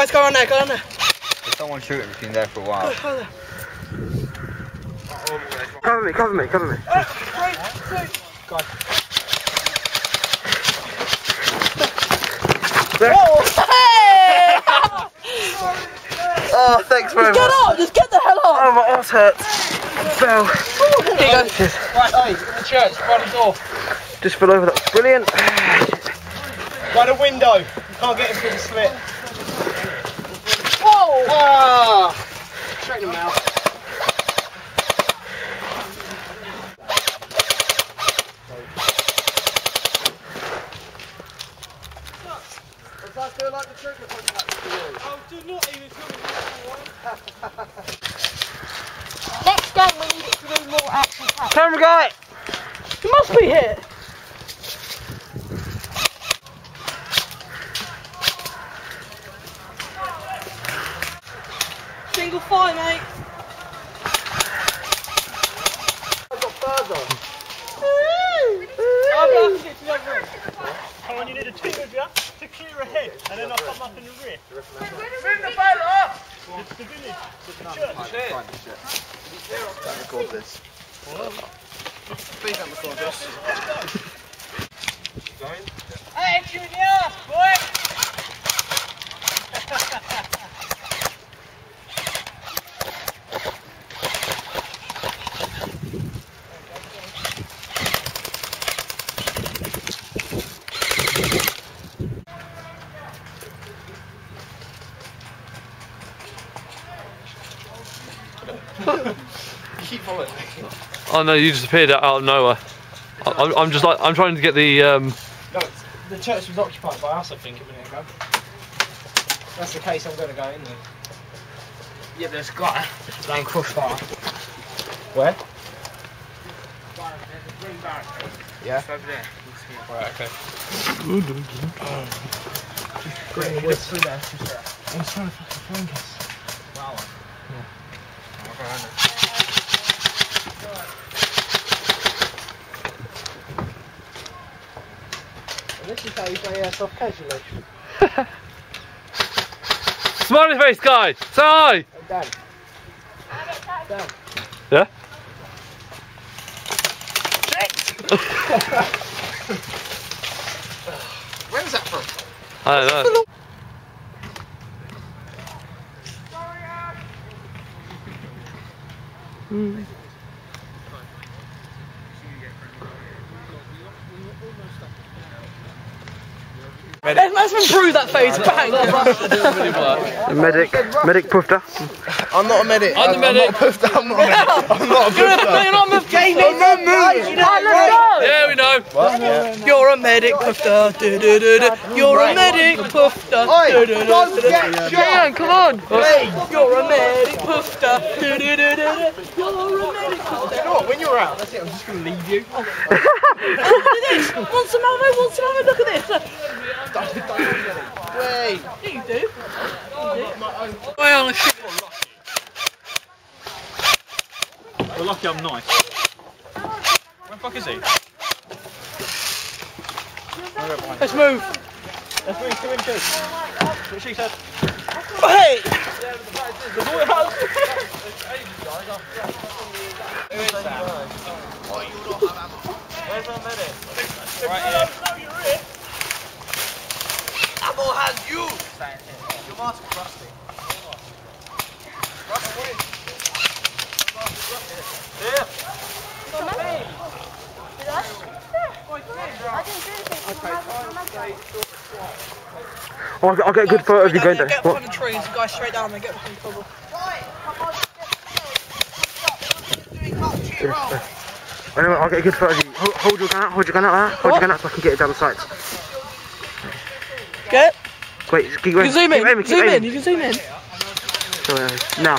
Guys, go on there, go on there. There's someone shooting, we've been there for a while. Cover me, cover me, cover me. God. Hey! Oh, thanks very much. Get up, just get the hell up. Oh, my arse hurts. Fell. Here you go. Right, oi, in the church, by the door. Just fell over, that's brilliant. By the window. You can't get him through the slit. Whoa! Ah! Straight in the mouth. Like the trigger oh, do not even tell me Next game we need it to do more action packed. Camera guy! You must be here! Single fire, mate! I've got furs on. I'll have to get to the other room. Come on, you need a two of you to clear ahead, and then I'll come up in the rear. Bring the boat up! It's the village, the church. Don't record this. Please don't record this. Hey, it's you in the ass, boy! Keep following me. Oh no, you just appeared out of nowhere. I'm just like, I'm trying to get the No, the church was occupied by us, I think, a minute ago. If that's the case, I'm going to go in there. Yeah, there's a guy laying crossfire. Where? Yeah. Over there. Right, okay. Green the woods through there. He's trying to fucking flank us. Wow. Yeah. I'll go around there. This is how you play Airsoft casually. smiley face guy. Say hi. Hey, Dan. Dan. Yeah. Where's that from? I don't know. Let's improve that phase. Bang. Medic puffed up. I'm not a medic. I'm the medic. I'm not a puffer. I'm not a medic. I'm not a puffer. You're not a Yeah, we know. What? Yeah. You're a medic, puffer. You're a medic, puffer. Oi, don't get shot. Yeah, come on. You're a medic, puffer. You're a medic, puffer. You know what? When you're out, that's it. I'm just going to leave you. Look at this. Want some ammo? Look at this. Wait. Yeah, you do. Well, we're lucky I'm nice. Where the fuck is he? Let's move. Let's move 2 inches. That's what she said. Hey! The boy has. Where's our medic? Right here. Ammo has you! Your mask is rusty. Here. I'll get a good photo of you going there. Get behind the trees, go straight down and get behind the cover. Anyway, I'll get a good photo of you. Hold your gun out, hold your gun out there. Hold your gun out so I can get it down the sights. Get? Wait, keep going. You can zoom in, Keep aiming, keep aiming. you can zoom in. So, now.